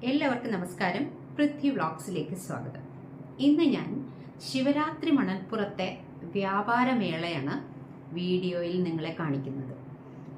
എല്ലാവർക്കും നമസ്കാരം. പൃഥ്വി വ്ളോഗ്സിലേക്ക് സ്വാഗതം. ഇന്ന് ഞാൻ ശിവരാത്രി മണൽപ്പുറത്തെ വ്യാപാരമേളയാണ് വീഡിയോയിൽ നിങ്ങളെ കാണിക്കുന്നത്.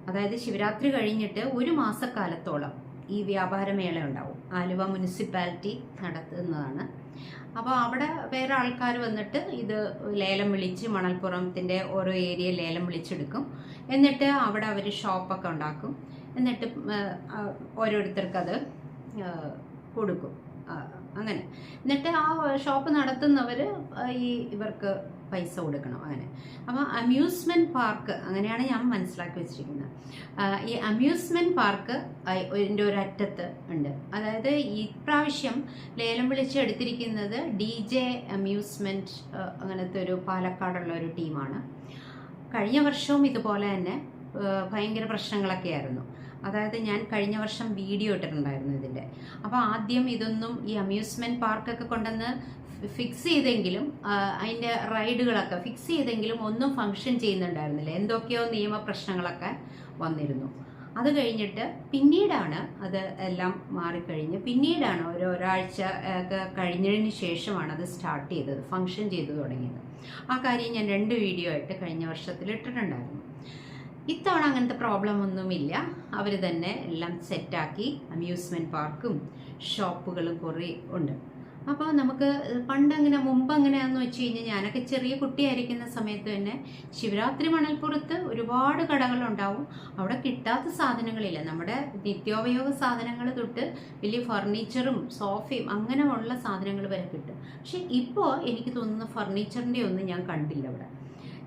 അതായത് ശിവരാത്രി കഴിഞ്ഞിട്ട് ഒരു മാസക്കാലത്തോളം ഈ വ്യാപാരമേള ഉണ്ടാവും. ആലുവ മുനിസിപ്പാലിറ്റി നടത്തുന്നതാണ്. അപ്പോൾ അവിടെ വേറെ ആൾക്കാർ വന്നിട്ട് ഇത് ലേലം വിളിച്ച് മണൽപ്പുറത്തിൻ്റെ ഓരോ ഏരിയ ലേലം വിളിച്ചെടുക്കും. എന്നിട്ട് അവിടെ അവർ ഷോപ്പൊക്കെ ഉണ്ടാക്കും. എന്നിട്ട് ഓരോരുത്തർക്കത് കൊടുക്കും. അങ്ങനെ എന്നിട്ട് ആ ഷോപ്പ് നടത്തുന്നവർ ഇവർക്ക് പൈസ കൊടുക്കണം. അങ്ങനെ അപ്പോൾ അമ്യൂസ്മെൻറ്റ് പാർക്ക് അങ്ങനെയാണ് ഞാൻ മനസ്സിലാക്കി വെച്ചിരിക്കുന്നത്. ഈ അമ്യൂസ്മെൻറ്റ് പാർക്ക് ഇതിൻ്റെ ഒരറ്റത്ത് ഉണ്ട്. അതായത് ഈ പ്രാവശ്യം ലേലം വിളിച്ചെടുത്തിരിക്കുന്നത് DJ അമ്യൂസ്മെൻറ്റ് അങ്ങനത്തെ ഒരു പാലക്കാടുള്ള ഒരു ടീമാണ്. കഴിഞ്ഞ വർഷവും ഇതുപോലെ തന്നെ ഭയങ്കര പ്രശ്നങ്ങളൊക്കെ ആയിരുന്നു. അതായത് ഞാൻ കഴിഞ്ഞ വർഷം വീഡിയോ ഇട്ടിട്ടുണ്ടായിരുന്നു ഇതിൻ്റെ. അപ്പോൾ ആദ്യം ഇതൊന്നും ഈ അമ്യൂസ്മെൻറ്റ് പാർക്കൊക്കെ കൊണ്ടുവന്ന് ഫിക്സ് ചെയ്തെങ്കിലും അതിൻ്റെ റൈഡുകളൊക്കെ ഫിക്സ് ചെയ്തെങ്കിലും ഒന്നും ഫങ്ഷൻ ചെയ്യുന്നുണ്ടായിരുന്നില്ല. എന്തൊക്കെയോ നിയമപ്രശ്നങ്ങളൊക്കെ വന്നിരുന്നു. അത് കഴിഞ്ഞിട്ട് പിന്നീടാണ് അത് എല്ലാം മാറിക്കഴിഞ്ഞ് പിന്നീടാണ് ഒരാഴ്ച ഒക്കെ കഴിഞ്ഞതിന് ശേഷമാണ് അത് സ്റ്റാർട്ട് ചെയ്തത്, ഫങ്ഷൻ ചെയ്തു തുടങ്ങിയത്. ആ കാര്യം ഞാൻ 2 വീഡിയോ ആയിട്ട് കഴിഞ്ഞ വർഷത്തിൽ ഇട്ടിട്ടുണ്ടായിരുന്നു. ഇത്തവണ അങ്ങനത്തെ പ്രോബ്ലം ഒന്നുമില്ല. അവർ തന്നെ എല്ലാം സെറ്റാക്കി. അമ്യൂസ്മെൻറ്റ് പാർക്കും ഷോപ്പുകളും കുറേ ഉണ്ട്. അപ്പോൾ നമുക്ക് മുമ്പ് എങ്ങനെയാണെന്ന് വെച്ച് കഴിഞ്ഞാൽ, ഞാനൊക്കെ ചെറിയ കുട്ടിയായിരിക്കുന്ന സമയത്ത് തന്നെ ശിവരാത്രി മണൽപ്പുറത്ത് ഒരുപാട് കടകളുണ്ടാവും. അവിടെ കിട്ടാത്ത സാധനങ്ങളില്ല. നമ്മുടെ നിത്യോപയോഗ സാധനങ്ങൾ തൊട്ട് വലിയ ഫർണിച്ചറും സോഫയും അങ്ങനെയുള്ള സാധനങ്ങൾ വരെ കിട്ടും. പക്ഷെ ഇപ്പോൾ എനിക്ക് തോന്നുന്നു ഫർണിച്ചറിൻ്റെ ഒന്നും ഞാൻ കണ്ടില്ല അവിടെ.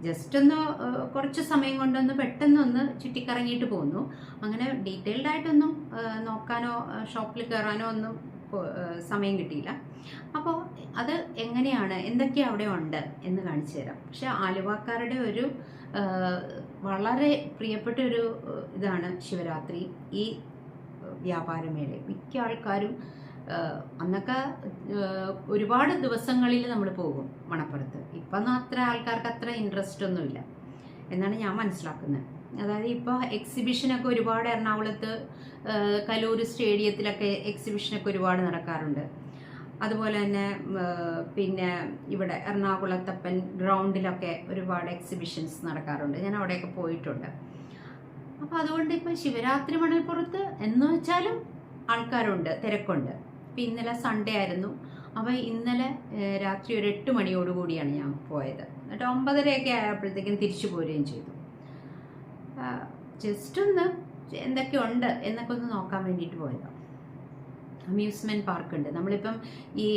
ജസ്റ്റ് ഒന്ന് കുറച്ച് സമയം കൊണ്ടൊന്ന് പെട്ടെന്നൊന്ന് ചുറ്റിക്കറങ്ങിയിട്ട് പോന്നു. അങ്ങനെ ഡീറ്റെയിൽഡ് ആയിട്ടൊന്നും നോക്കാനോ ഷോപ്പിൽ കയറാനോ ഒന്നും സമയം കിട്ടിയില്ല. അപ്പോൾ അത് എങ്ങനെയാണ്, എന്തൊക്കെയാണ് അവിടെ ഉണ്ട് എന്ന് കാണിച്ചു തരാം. പക്ഷെ ആലുവക്കാരുടെ ഒരു വളരെ പ്രിയപ്പെട്ട ഒരു ഇതാണ് ശിവരാത്രി ഈ വ്യാപാരമേള. മിക്ക ആൾക്കാരും അന്നൊക്കെ ഒരുപാട് ദിവസങ്ങളിൽ നമ്മൾ പോകും മണപ്പുറത്ത്. ഇപ്പം അത്ര ആൾക്കാർക്ക് അത്ര ഇൻട്രസ്റ്റ് ഒന്നുമില്ല എന്നാണ് ഞാൻ മനസ്സിലാക്കുന്നത്. അതായത് ഇപ്പോൾ എക്സിബിഷനൊക്കെ ഒരുപാട് എറണാകുളത്ത് കലൂർ സ്റ്റേഡിയത്തിലൊക്കെ എക്സിബിഷനൊക്കെ ഒരുപാട് നടക്കാറുണ്ട്. അതുപോലെ തന്നെ പിന്നെ ഇവിടെ എറണാകുളത്തപ്പൻ ഗ്രൗണ്ടിലൊക്കെ ഒരുപാട് എക്സിബിഷൻസ് നടക്കാറുണ്ട്. ഞാൻ അവിടെയൊക്കെ പോയിട്ടുണ്ട്. അപ്പോൾ അതുകൊണ്ട് ഇപ്പോൾ ശിവരാത്രി മണൽപ്പുറത്ത് എന്ന് വെച്ചാലും ആൾക്കാരുണ്ട്, തിരക്കുണ്ട്. ഇപ്പം ഇന്നലെ സൺഡേ ആയിരുന്നു. അപ്പോൾ ഇന്നലെ രാത്രി ഒരു 8 മണിയോടുകൂടിയാണ് ഞാൻ പോയത്. എന്നിട്ട് 9:30 ആയപ്പോഴത്തേക്കും തിരിച്ചു പോരുകയും ചെയ്തു. ജസ്റ്റ് ഒന്ന് എന്തൊക്കെയുണ്ട് എന്നൊക്കെ ഒന്ന് നോക്കാൻ വേണ്ടിയിട്ട് പോയതാണ്. അമ്യൂസ്മെൻറ്റ് പാർക്കുണ്ട്. നമ്മളിപ്പം ഈ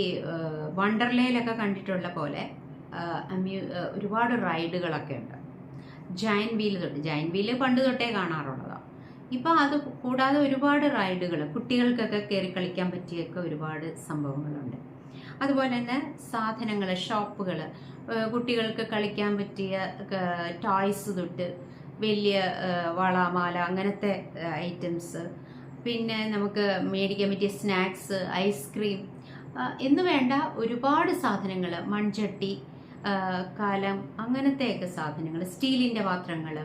വണ്ടർലേയിലൊക്കെ കണ്ടിട്ടുള്ള പോലെ ഒരുപാട് റൈഡുകളൊക്കെ ഉണ്ട്. ജയൻറ്റ് വീല് പണ്ട് തൊട്ടേ കാണാറുള്ളതാണ്. ഇപ്പം അത് കൂടാതെ ഒരുപാട് റൈഡുകൾ, കുട്ടികൾക്കൊക്കെ കയറി കളിക്കാൻ പറ്റിയൊക്കെ ഒരുപാട് സംഭവങ്ങളുണ്ട്. അതുപോലെ തന്നെ സാധനങ്ങൾ, ഷോപ്പുകൾ, കുട്ടികൾക്ക് കളിക്കാൻ പറ്റിയ ടോയ്സ് തൊട്ട് വലിയ വള മാല അങ്ങനത്തെ ഐറ്റംസ്, പിന്നെ നമുക്ക് മേടിക്കാൻ പറ്റിയ സ്നാക്സ്, ഐസ്ക്രീം എന്ന് വേണ്ട ഒരുപാട് സാധനങ്ങൾ, മൺചട്ടി, കലം അങ്ങനത്തെയൊക്കെ സാധനങ്ങൾ, സ്റ്റീലിൻ്റെ പാത്രങ്ങൾ,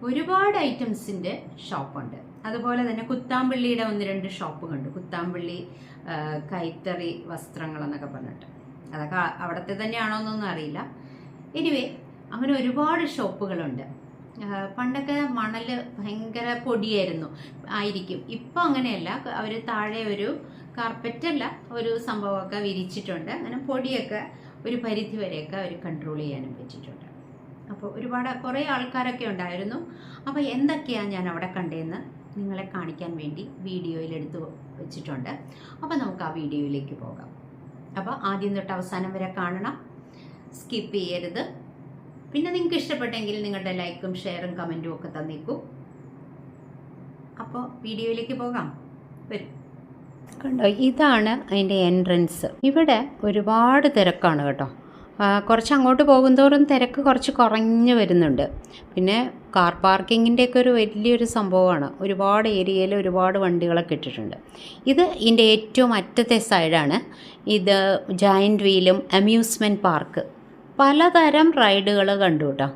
ഒരുപാട് ഐറ്റംസിൻ്റെ ഷോപ്പുണ്ട്. അതുപോലെ തന്നെ കുത്താമ്പള്ളിയുടെ 1-2 ഷോപ്പ് കണ്ടു. കുത്താമ്പള്ളി കൈത്തറി വസ്ത്രങ്ങൾ എന്നൊക്കെ പറഞ്ഞിട്ട്, അതൊക്കെ അവിടുത്തെ തന്നെയാണോ എന്നൊന്നും അറിയില്ല. എനിവേ അങ്ങനെ ഒരുപാട് ഷോപ്പുകളുണ്ട്. പണ്ടൊക്കെ മണൽ ഭയങ്കര പൊടിയായിരുന്നു ആയിരിക്കും. ഇപ്പം അങ്ങനെയല്ല. അവർ താഴെ ഒരു കാർപ്പറ്റല്ല, ഒരു സംഭവമൊക്കെ വിരിച്ചിട്ടുണ്ട്. അങ്ങനെ പൊടിയൊക്കെ ഒരു പരിധി വരെയൊക്കെ അവർ കൺട്രോൾ ചെയ്യാനും പറ്റിയിട്ടുണ്ട്. അപ്പോൾ കുറേ ആൾക്കാരൊക്കെ ഉണ്ടായിരുന്നു. അപ്പോൾ എന്തൊക്കെയാണ് ഞാൻ അവിടെ കണ്ടതെന്ന് നിങ്ങളെ കാണിക്കാൻ വേണ്ടി വീഡിയോയിൽ എടുത്ത് വെച്ചിട്ടുണ്ട്. അപ്പോൾ നമുക്ക് ആ വീഡിയോയിലേക്ക് പോകാം. അപ്പോൾ ആദ്യം തൊട്ട് അവസാനം വരെ കാണണം, സ്കിപ്പ് ചെയ്യരുത്. പിന്നെ നിങ്ങൾക്ക് ഇഷ്ടപ്പെട്ടെങ്കിൽ നിങ്ങളുടെ ലൈക്കും ഷെയറും കമൻറ്റും ഒക്കെ തന്നേക്കൂ. അപ്പോൾ വീഡിയോയിലേക്ക് പോകാം. വരും. കണ്ടോ, ഇതാണ് അതിൻ്റെ എൻട്രൻസ്. ഇവിടെ ഒരുപാട് തിരക്കാണ് കേട്ടോ. കുറച്ച് അങ്ങോട്ട് പോകുന്തോറും തിരക്ക് കുറച്ച് കുറഞ്ഞു വരുന്നുണ്ട്. പിന്നെ കാർ പാർക്കിങ്ങിൻ്റെയൊക്കെ ഒരു വലിയൊരു സംഭവമാണ്. ഒരുപാട് ഏരിയയിൽ ഒരുപാട് വണ്ടികളൊക്കെ ഇട്ടിട്ടുണ്ട്. ഇത് ഇതിൻ്റെ ഏറ്റവും അറ്റത്തെ സൈഡാണ്. ഇത് ജയൻറ്റ് വീലും അമ്യൂസ്മെൻറ്റ് പാർക്ക്. പലതരം റൈഡുകൾ കണ്ടു കേട്ടോ.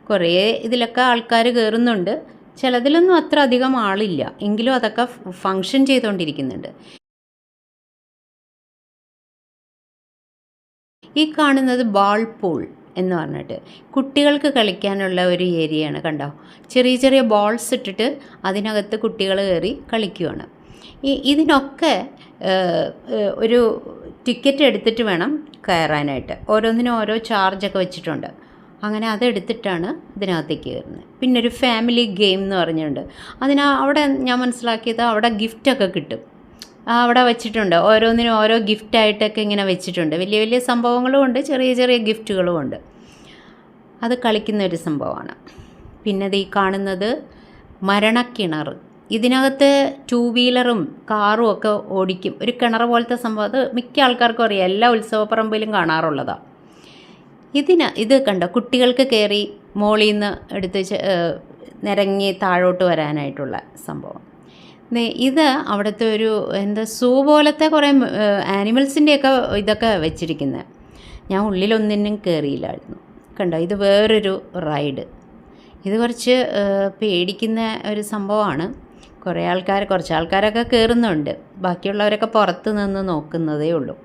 കുറേ ഇതിലൊക്കെ ആൾക്കാർ കയറുന്നുണ്ട്. ചിലതിലൊന്നും അത്ര അധികം ആളില്ല, എങ്കിലും അതൊക്കെ ഫങ്ഷൻ ചെയ്തുകൊണ്ടിരിക്കുന്നുണ്ട്. ഈ കാണുന്നത് ബാൾ പൂൾ എന്ന് പറഞ്ഞിട്ട് കുട്ടികൾക്ക് കളിക്കാനുള്ള ഒരു ഏരിയയാണ്. കണ്ടോ, ചെറിയ ചെറിയ ബോൾസ് ഇട്ടിട്ട് അതിനകത്ത് കുട്ടികൾ കയറി കളിക്കുകയാണ്. ഇതിനൊക്കെ ഒരു ടിക്കറ്റ് എടുത്തിട്ട് വേണം കയറാനായിട്ട്. ഓരോന്നിനും ഓരോ ചാർജൊക്കെ വെച്ചിട്ടുണ്ട്. അങ്ങനെ അതെടുത്തിട്ടാണ് ഇതിനകത്തേക്ക് കയറുന്നത്. പിന്നെ ഒരു ഫാമിലി ഗെയിം എന്ന് പറഞ്ഞിട്ടുണ്ട്. അവിടെ ഞാൻ മനസ്സിലാക്കിയത് അവിടെ ഗിഫ്റ്റൊക്കെ കിട്ടും. അവിടെ വെച്ചിട്ടുണ്ട്, ഓരോന്നിനും ഓരോ ഗിഫ്റ്റായിട്ടൊക്കെ ഇങ്ങനെ വെച്ചിട്ടുണ്ട്. വലിയ വലിയ സംഭവങ്ങളും ഉണ്ട്, ചെറിയ ചെറിയ ഗിഫ്റ്റുകളും ഉണ്ട്. അത് കളിക്കുന്ന ഒരു സംഭവമാണ്. പിന്നെ ഈ കാണുന്നത് മരണക്കിണർ. ഇതിനകത്ത് 2 വീലറും കാറും ഒക്കെ ഓടിക്കും. ഒരു കിണർ പോലത്തെ സംഭവം. അത് മിക്ക ആൾക്കാർക്കും അറിയാം, എല്ലാ ഉത്സവപ്പറമ്പിലും കാണാറുള്ളതാണ്. ഇത് കണ്ടോ, കുട്ടികൾക്ക് കയറി മോളിൽ നിന്ന് എടുത്ത് നിരങ്ങി താഴോട്ട് വരാനായിട്ടുള്ള സംഭവം. ഇത് അവിടുത്തെ ഒരു സൂ പോലത്തെ കുറേ ആനിമൽസിൻ്റെയൊക്കെ ഇതൊക്കെ വെച്ചിരിക്കുന്നത്. ഞാൻ ഉള്ളിലൊന്നിനും കയറിയില്ലായിരുന്നു. കണ്ടോ, ഇത് വേറൊരു റൈഡ്. ഇത് കുറച്ച് പേടിക്കുന്ന ഒരു സംഭവമാണ്. കുറച്ച് ആൾക്കാരൊക്കെ കയറുന്നുണ്ട്, ബാക്കിയുള്ളവരൊക്കെ പുറത്ത് നിന്ന് നോക്കുന്നതേ ഉള്ളൂ.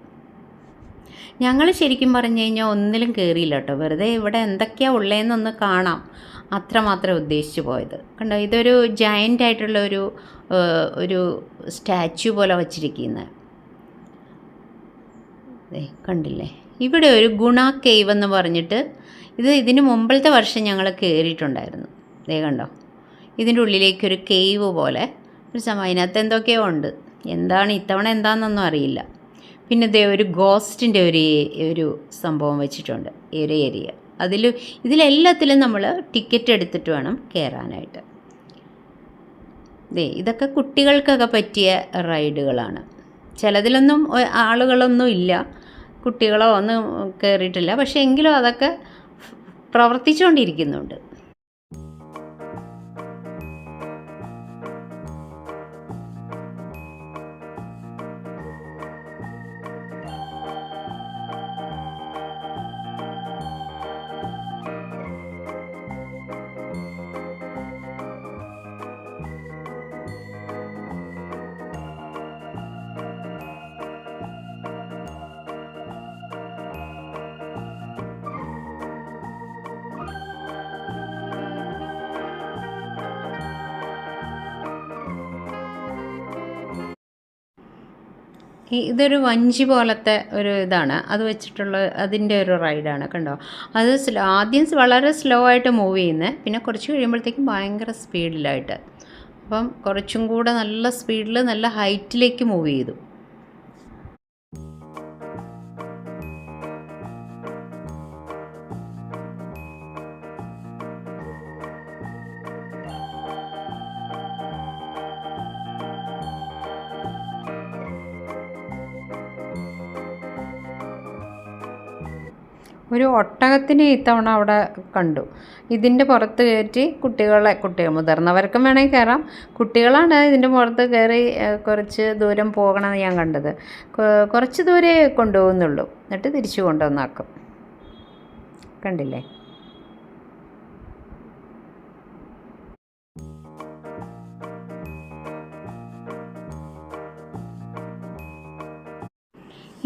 ഞങ്ങൾ ശരിക്കും പറഞ്ഞു കഴിഞ്ഞാൽ ഒന്നിലും കയറിയില്ല കേട്ടോ. വെറുതെ ഇവിടെ എന്തൊക്കെയാണ് ഉള്ളതെന്നൊന്ന് കാണാം, അത്രമാത്രം ഉദ്ദേശിച്ച് പോയത്. കണ്ടോ, ഇതൊരു ജയൻ്റ് ആയിട്ടുള്ള ഒരു സ്റ്റാച്യു പോലെ വച്ചിരിക്കുന്നത്. കണ്ടില്ലേ, ഇവിടെ ഒരു ഗുണ കേവ് എന്ന് പറഞ്ഞിട്ട് ഇതിന് മുമ്പത്തെ വർഷം ഞങ്ങൾ കയറിയിട്ടുണ്ടായിരുന്നു. കണ്ടോ, ഇതിൻ്റെ ഉള്ളിലേക്കൊരു കേവ് പോലെ ഒരു സംഭവം. അതിനകത്ത് എന്തൊക്കെയോ ഉണ്ട്, എന്താണ് ഇത്തവണ എന്താണെന്നൊന്നും അറിയില്ല. പിന്നെ ഒരു ഗോസ്റ്റിൻ്റെ ഒരു സംഭവം വെച്ചിട്ടുണ്ട്, ഒരു ഏരിയ. ഇതിലെല്ലാത്തിലും നമ്മൾ ടിക്കറ്റ് എടുത്തിട്ട് വേണം കയറാനായിട്ട്. ഇതൊക്കെ കുട്ടികൾക്കൊക്കെ പറ്റിയ റൈഡുകളാണ്. ചിലതിലൊന്നും ആളുകളൊന്നും ഇല്ല, കുട്ടികളോ ഒന്നും കയറിയിട്ടില്ല. പക്ഷേ എങ്കിലും അതൊക്കെ പ്രവർത്തിച്ചുകൊണ്ടിരിക്കുന്നുണ്ട്. ഇതൊരു വഞ്ചി പോലത്തെ ഒരു ഇതാണ്, അത് വെച്ചിട്ടുള്ള അതിൻ്റെ ഒരു റൈഡാണ്. കണ്ടോ, അത് ആദ്യം വളരെ സ്ലോ ആയിട്ട് മൂവ് ചെയ്യുന്നത്, പിന്നെ കുറച്ച് കഴിയുമ്പോഴത്തേക്കും ഭയങ്കര സ്പീഡിലായിട്ട്. അപ്പം കുറച്ചും കൂടെ നല്ല സ്പീഡിൽ നല്ല ഹൈറ്റിലേക്ക് മൂവ് ചെയ്തു. ഒരു ഒട്ടകത്തിനെ ഇത്തവണ അവിടെ കണ്ടു. ഇതിൻ്റെ പുറത്ത് കയറ്റി മുതിർന്നവർക്കും വേണമെങ്കിൽ കയറാം. കുട്ടികളാണ് ഇതിൻ്റെ പുറത്ത് കയറി കുറച്ച് ദൂരം പോകണമെന്ന് ഞാൻ കണ്ടത്. കുറച്ച് ദൂരെ കൊണ്ടുപോകുന്നുള്ളൂ, എന്നിട്ട് തിരിച്ചു കൊണ്ടുവന്നാക്കും. കണ്ടില്ലേ,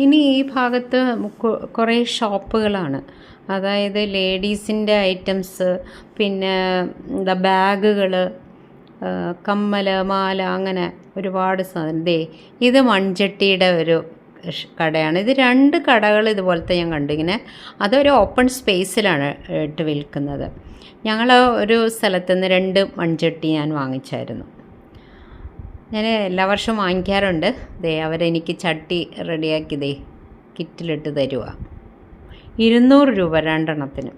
ഇനി ഈ ഭാഗത്ത് കുറേ ഷോപ്പുകളാണ്. അതായത് ലേഡീസിൻ്റെ ഐറ്റംസ്, പിന്നെ ബാഗുകൾ, കമ്മൽ, മാല, അങ്ങനെ ഒരുപാട് സാധനം. ഇത് മൺചട്ടിയുടെ ഒരു കടയാണ്. ഇത് 2 കടകൾ ഇതുപോലത്തെ ഞാൻ കണ്ടു. ഇങ്ങനെ അതൊരു ഓപ്പൺ സ്പേസിലാണ് ഇട്ട് വിൽക്കുന്നത്. ഞങ്ങൾ ഒരു സ്ഥലത്തുനിന്ന് 2 മൺചട്ടി ഞാൻ വാങ്ങിച്ചായിരുന്നു. ഞാൻ എല്ലാ വർഷവും വാങ്ങിക്കാറുണ്ട്. അവരെനിക്ക് ചട്ടി റെഡിയാക്കി കിറ്റിലിട്ട് തരുക. 200 രൂപ 2 എണ്ണത്തിന്.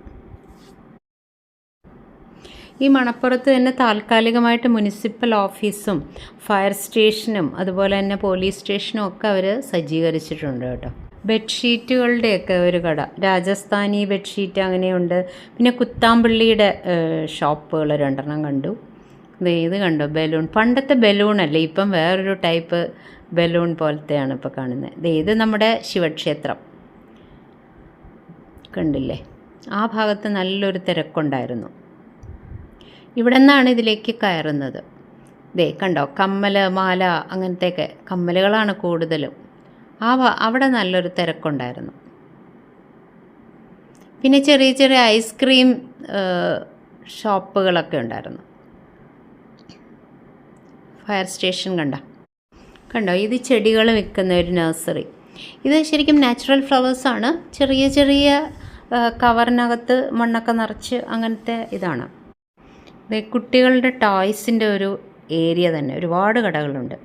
ഈ മണപ്പുറത്ത് തന്നെ താൽക്കാലികമായിട്ട് മുനിസിപ്പൽ ഓഫീസും ഫയർ സ്റ്റേഷനും അതുപോലെ തന്നെ പോലീസ് സ്റ്റേഷനും ഒക്കെ അവർ സജ്ജീകരിച്ചിട്ടുണ്ട് കേട്ടോ. ബെഡ്ഷീറ്റുകളുടെയൊക്കെ ഒരു കട, രാജസ്ഥാനി ബെഡ്ഷീറ്റ് അങ്ങനെയുണ്ട്. പിന്നെ കുത്താമ്പള്ളിയുടെ ഷോപ്പുകൾ 2 എണ്ണം കണ്ടു. ഇത് കണ്ടോ, ബലൂൺ. പണ്ടത്തെ ബലൂണല്ലേ, ഇപ്പം വേറൊരു ടൈപ്പ് ബലൂൺ പോലത്തെയാണ് ഇപ്പോൾ കാണുന്നത്. ഇത് നമ്മുടെ ശിവക്ഷേത്രം കണ്ടില്ലേ, ആ ഭാഗത്ത് നല്ലൊരു തിരക്കുണ്ടായിരുന്നു. ഇവിടെ നിന്നാണ് ഇതിലേക്ക് കയറുന്നത്. കണ്ടോ, കമ്മൽ, മാല, അങ്ങനത്തെയൊക്കെ കമ്മലുകളാണ് കൂടുതലും. അവിടെ നല്ലൊരു തിരക്കുണ്ടായിരുന്നു. പിന്നെ ചെറിയ ചെറിയ ഐസ്ക്രീം ഷോപ്പുകളൊക്കെ ഉണ്ടായിരുന്നു. ഫയർ സ്റ്റേഷൻ കണ്ടോ, ഇത് ചെടികൾ വിൽക്കുന്ന ഒരു നഴ്സറി. ഇത് ശരിക്കും നാച്ചുറൽ ഫ്ലവേഴ്സാണ്. ചെറിയ ചെറിയ കവറിനകത്ത് മണ്ണൊക്കെ നിറച്ച് അങ്ങനത്തെ ഇതാണ്. കുട്ടികളുടെ ടോയ്സിൻ്റെ ഒരു ഏരിയ തന്നെ, ഒരുപാട് കടകളുണ്ട്.